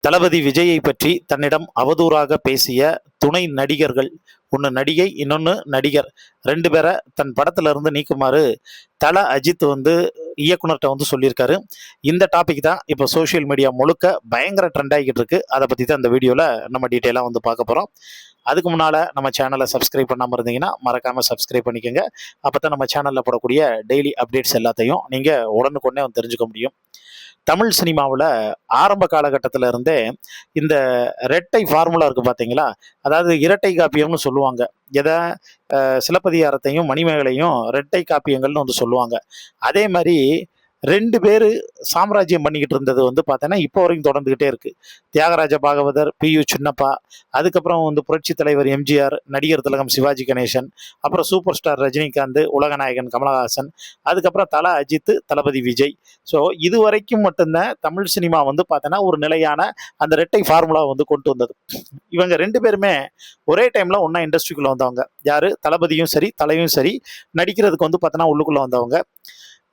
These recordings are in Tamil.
தளபதி விஜயை பற்றி தன்னிடம் அவதூறாக பேசிய துணை நடிகர்கள், ஒன்று நடிகை, இன்னொன்று நடிகர், 2 பேரை தன் படத்துல இருந்து நீக்குமாறு தல அஜித் இயக்குனர்கிட்ட சொல்லியிருக்காரு. இந்த டாபிக் தான் இப்போ சோஷியல் மீடியா முழுக்க பயங்கர ட்ரெண்ட் ஆகிக்கிட்டு இருக்கு. அதை பற்றி தான் இந்த வீடியோவில் நம்ம டீட்டெயிலாக பார்க்க போகிறோம். அதுக்கு முன்னால் நம்ம சேனலை சப்ஸ்கிரைப் பண்ணாமல் இருந்தீங்கன்னா மறக்காமல் சப்ஸ்கிரைப் பண்ணிக்கோங்க. அப்போ தான் நம்ம சேனலில் போடக்கூடிய டெய்லி அப்டேட்ஸ் எல்லாத்தையும் நீங்கள் உடனுக்குடனே தெரிஞ்சுக்க முடியும். தமிழ் சினிமாவில் ஆரம்ப காலகட்டத்தில் இருந்தே இந்த இரட்டை ஃபார்முலா இருக்குது பார்த்தீங்களா, அதாவது இரட்டை காப்பியம்னு சொல்லுவாங்க. எதை சிலப்பதிகாரத்தையும் மணிமேகலையும் இரட்டை காப்பியங்கள்னு சொல்லுவாங்க. அதே மாதிரி 2 பேர் சாம்ராஜ்யம் பண்ணிக்கிட்டு இருந்தது பார்த்தோன்னா இப்போ வரைக்கும் தொடர்ந்துக்கிட்டே இருக்குது. தியாகராஜ பாகவதர், PU சின்னப்பா, அதுக்கப்புறம் புரட்சி தலைவர் எம்ஜிஆர், நடிகர் திலகம் சிவாஜி கணேசன், அப்புறம் சூப்பர் ஸ்டார் ரஜினிகாந்த், உலகநாயகன் கமலஹாசன், அதுக்கப்புறம் தல அஜித், தளபதி விஜய். ஸோ இது வரைக்கும் மட்டும்தான் தமிழ் சினிமா பார்த்தோன்னா ஒரு நிலையான அந்த இரட்டை ஃபார்முலா கொண்டு வந்தது. இவங்க 2 பேருமே ஒரே டைமில் ஒன்றா இண்டஸ்ட்ரிக்குள்ளே வந்தவங்க. யார்? தளபதியும் சரி, தலையும் சரி, நடிக்கிறதுக்கு பார்த்தோன்னா உள்ளுக்குள்ளே வந்தவங்க.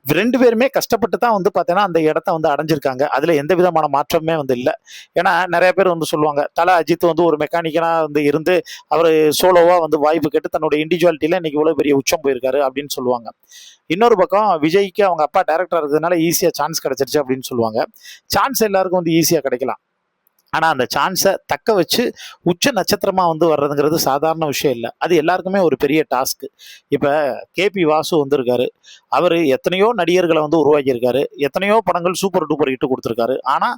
2 பேருமே கஷ்டப்பட்டு தான் பார்த்தீங்கன்னா அந்த இடத்த அடைஞ்சிருக்காங்க. அதில் எந்த விதமான மாற்றமே இல்லை. ஏன்னா நிறைய பேர் சொல்லுவாங்க, தல அஜித் ஒரு மெக்கானிக்கனாக இருந்து அவர் சோலோவாக வாய்ப்பு கேட்டு தன்னோட இண்டிவிஜுவாலிட்டியில் இன்னைக்கு இவ்வளோ பெரிய உச்சம் போயிருக்காரு அப்படின்னு சொல்லுவாங்க. இன்னொரு பக்கம் விஜய்க்கு அவங்க அப்பா டைரக்டர் இருக்கிறதுனால ஈஸியாக சான்ஸ் கிடைச்சிருச்சு அப்படின்னு சொல்லுவாங்க. சான்ஸ் எல்லாருக்கும் ஈஸியாக கிடைக்கலாம். ஆனால் அந்த சான்ஸை தக்க வச்சு உச்ச நட்சத்திரமாக வர்றதுங்கிறது சாதாரண விஷயம் இல்லை. அது எல்லாருக்குமே ஒரு பெரிய டாஸ்க்கு. இப்போ KP வாசு வந்திருக்காரு. அவர் எத்தனையோ நடிகர்களை உருவாக்கியிருக்காரு. எத்தனையோ படங்கள் சூப்பர் டூப்பர் ஹிட்டு கொடுத்துருக்காரு. ஆனால்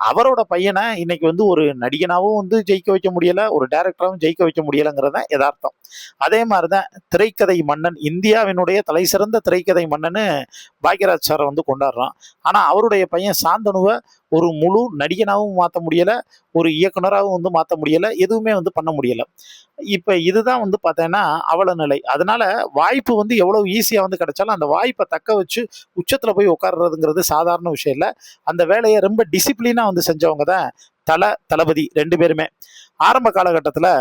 அவரோட பையனை இன்னைக்கு ஒரு நடிகனாகவும் ஜெயிக்க வைக்க முடியலை, ஒரு டைரக்டராகவும் ஜெயிக்க வைக்க முடியலைங்கிறது தான் யதார்த்தம். அதே மாதிரி தான் திரைக்கதை மன்னன், இந்தியாவினுடைய தலை சிறந்த திரைக்கதை மன்னன்னு பாக்யராஜ் சாரை கொண்டாடுறான். ஆனால் அவருடைய பையன் சாந்தனுவை ஒரு முழு நடிகனாகவும் மாற்ற முடியலை, ஒரு இயக்குனராகவும் மாற்ற முடியலை, எதுவுமே பண்ண முடியலை. இப்போ இதுதான் பார்த்தீங்கன்னா அவல நிலை. அதனால வாய்ப்பு எவ்வளவு ஈஸியாக கிடைச்சாலும் அந்த வாய்ப்பை தக்க வச்சு உச்சத்தில் போய் உட்கார்றதுங்கிறது சாதாரண விஷயம் இல்லை. அந்த வேலையை ரொம்ப டிசிப்ளினாக செஞ்சவங்க தான் தளபதி 2 பேருமே. ஆரம்ப காலகட்டத்தில்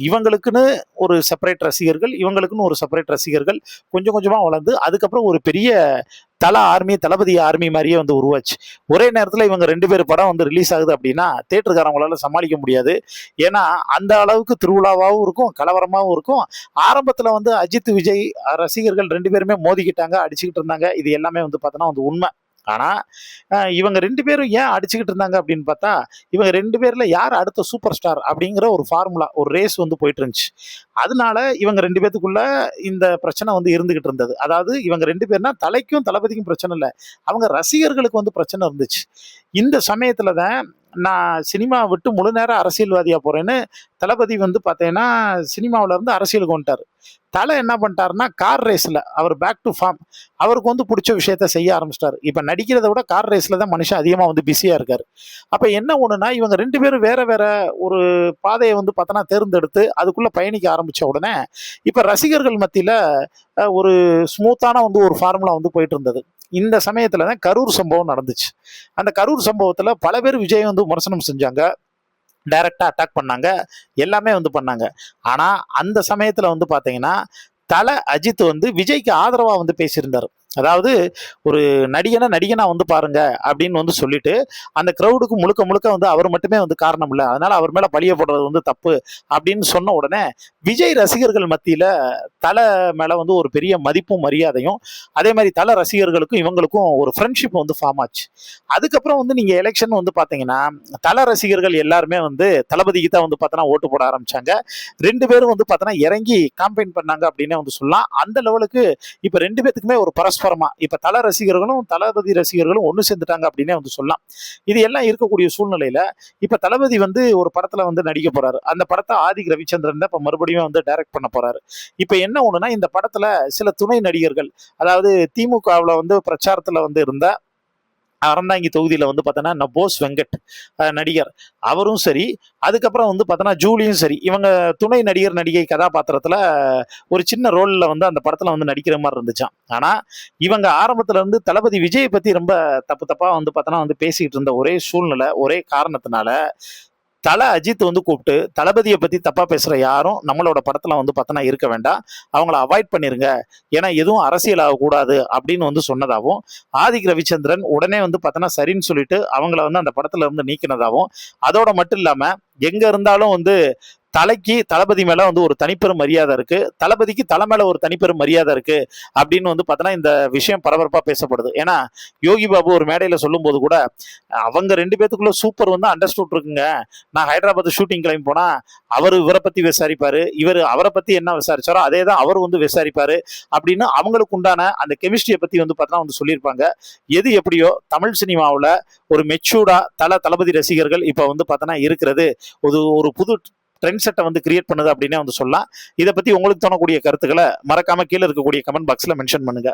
இவங்களுக்குன்னு ஒரு செப்பரேட் ரசிகர்கள், இவங்களுக்குன்னு ஒரு செப்பரேட் ரசிகர்கள், கொஞ்சம் கொஞ்சமாக வளர்ந்து அதுக்கப்புறம் ஒரு பெரிய தளபதி ஆர்மி மாதிரியே உருவாச்சு. ஒரே நேரத்தில் இவங்க 2 பேர் படம் ரிலீஸ் ஆகுது அப்படின்னா தேட்டருக்காரங்களால சமாளிக்க முடியாது. ஏன்னா அந்த அளவுக்கு திருவிழாவாகவும் இருக்கும், கலவரமாகவும் இருக்கும். ஆரம்பத்தில் அஜித் விஜய் ரசிகர்கள் 2 பேருமே மோதிக்கிட்டாங்க, அடிச்சுக்கிட்டு இருந்தாங்க. இது எல்லாமே பார்த்தோன்னா உண்மை. ஆனால் இவங்க 2 பேரும் ஏன் அடிச்சுக்கிட்டு இருந்தாங்க அப்படின்னு பார்த்தா, இவங்க 2 பேரில் யார் அடுத்த சூப்பர் ஸ்டார் அப்படிங்கிற ஒரு ஃபார்முலா, ஒரு ரேஸ் போயிட்டு இருந்துச்சு. அதனால இவங்க 2 பேத்துக்குள்ள இந்த பிரச்சனை இருந்துகிட்டு இருந்தது. அதாவது இவங்க 2 பேர்னா தலைக்கும் தளபதிக்கும் பிரச்சனை இல்லை, அவங்க ரசிகர்களுக்கு பிரச்சனை இருந்துச்சு. இந்த சமயத்தில் தான் நான் சினிமா விட்டு முழு நேரம் அரசியல்வாதியாக போகிறேன்னு தளபதி பார்த்தீங்கன்னா சினிமாவில் இருந்து அரசியலுக்கு வந்துட்டார். தலை என்ன பண்ணிட்டாருன்னா கார் ரேஸில் அவர் பேக் டு ஃபார்ம். அவருக்கு பிடிச்ச விஷயத்த செய்ய ஆரம்பிச்சிட்டாரு. இப்போ நடிக்கிறத விட கார் ரேஸில் தான் மனுஷன் அதிகமாக பிஸியாக இருக்கார். அப்போ என்ன ஒன்றுனா இவங்க 2 பேரும் வேற வேற ஒரு பாதையை பார்த்தோன்னா தேர்ந்தெடுத்து அதுக்குள்ளே பயணிக்க ஆரம்பித்த உடனே இப்போ ரசிகர்கள் மத்தியில் ஒரு ஸ்மூத்தான ஒரு ஃபார்முலா போயிட்டு இருந்தது. இந்த சமயத்தில் தான் கரூர் சம்பவம் நடந்துச்சு. அந்த கரூர் சம்பவத்தில் பல பேர் விஜய் விமர்சனம் செஞ்சாங்க, டைரக்டா அட்டாக் பண்ணாங்க, எல்லாமே பண்ணாங்க. ஆனால் அந்த சமயத்தில் பார்த்தீங்கன்னா தல அஜித் விஜய்க்கு ஆதரவாக பேசியிருந்தார். அதாவது ஒரு நடிகனா பாருங்க அப்படின்னு சொல்லிட்டு அந்த கிரௌடுக்கு முழுக்க முழுக்க அவர் மட்டுமே காரணம் இல்லை, அதனால அவர் மேல பழிய போடுறது தப்பு அப்படின்னு சொன்ன உடனே விஜய் ரசிகர்கள் மத்தியில தலை மேல ஒரு பெரிய மதிப்பும் மரியாதையும், அதே மாதிரி தலை ரசிகர்களுக்கும் இவங்களுக்கும் ஒரு ஃப்ரெண்ட்ஷிப் ஃபார்ம் ஆச்சு. அதுக்கப்புறம் நீங்க எலெக்ஷன் பாத்தீங்கன்னா தலை ரசிகர்கள் எல்லாருமே தளபதிக்கு தான் பார்த்தோன்னா ஓட்டு போட ஆரம்பிச்சாங்க. 2 பேரும் பார்த்தோன்னா இறங்கி காம்பெயின் பண்ணாங்க அப்படின்னு சொல்லலாம். அந்த லெவலுக்கு இப்ப 2 பேத்துக்குமே ஒரு பரஸ்பரமா இப்ப தல ரசிகர்களும் தளபதி ரசிகர்களும் ஒண்ணு சேர்ந்துட்டாங்க அப்படின்னே சொல்லலாம். இது எல்லாம் இருக்கக்கூடிய சூழ்நிலையில இப்ப தளபதி ஒரு படத்துல நடிக்க போறாரு. அந்த படத்தை ஆதிக் ரவிச்சந்திரன் தான் இப்ப மறுபடியும் டைரக்ட் பண்ண போறாரு. இப்ப என்ன ஒண்ணுனா இந்த படத்துல சில துணை நடிகர்கள், அதாவது திமுகவுல பிரச்சாரத்துல இருந்த அறந்தாங்கி தொகுதியில் பார்த்தோன்னா நபோஸ் வெங்கட் நடிகர், அவரும் சரி, அதுக்கப்புறம் பார்த்தோன்னா ஜூலியும் சரி, இவங்க துணை நடிகர் நடிகை கதாபாத்திரத்தில் ஒரு சின்ன ரோலில் அந்த படத்தில் நடிக்கிற மாதிரி இருந்துச்சான். ஆனால் இவங்க ஆரம்பத்தில் இருந்து தளபதி விஜயை பற்றி ரொம்ப தப்பு தப்பாக பார்த்தோன்னா பேசிக்கிட்டு இருந்த ஒரே சூழ்நிலை, ஒரே காரணத்தினால தல அஜித் வந்து கூப்பிட்டு தளபதியை பத்தி தப்பா பேசுற யாரும் நம்மளோட படத்துல வந்து பார்த்தோன்னா இருக்க வேண்டாம், அவங்கள அவாய்ட் பண்ணிருங்க, ஏன்னா எதுவும் அரசியல் ஆகக்கூடாது அப்படின்னு வந்து சொன்னதாகவும், ஆதிக் ரவிச்சந்திரன் உடனே வந்து பார்த்தோன்னா சரின்னு சொல்லிட்டு அவங்கள வந்து அந்த படத்துல இருந்து நீக்கினதாகவும், அதோட மட்டும் இல்லாம எங்க இருந்தாலும் வந்து தலைக்கு தளபதி மேல வந்து ஒரு தனிப்பெரும் மரியாதை இருக்கு, தளபதிக்கு தலை மேல ஒரு தனிப்பெரும் மரியாதை இருக்கு அப்படின்னு வந்து பார்த்தோன்னா இந்த விஷயம் பரபரப்பா பேசப்படுது. ஏன்னா யோகி பாபு ஒரு மேடையில சொல்லும் போது கூட அவங்க ரெண்டு பேத்துக்குள்ள சூப்பர் வந்து அண்டர்ஸ்டூட் இருக்குங்க, நான் ஹைதராபாத் ஷூட்டிங் கிளம்பி போனா அவர் இவரை பத்தி விசாரிப்பாரு, இவர் அவரை பத்தி என்ன விசாரிச்சாரோ அதே தான் அவர் வந்து விசாரிப்பாரு அப்படின்னு அவங்களுக்கு உண்டான அந்த கெமிஸ்ட்ரியை பத்தி வந்து பார்த்தா வந்து சொல்லியிருப்பாங்க. எது எப்படியோ தமிழ் சினிமாவில் ஒரு மெச்சூர்டா தளபதி ரசிகர்கள் இப்போ வந்து பார்த்தோன்னா இருக்கிறது ஒரு புது ட்ரெண்ட் செட்டை வந்து கிரியேட் பண்ணுது அப்படின்னே வந்து சொல்லலாம். இதை பத்தி உங்களுக்கு தோணக்கூடிய கருத்துக்களை மறக்காம கீழே இருக்கக்கூடிய கமெண்ட் பாக்ஸ்ல மென்ஷன் பண்ணுங்க.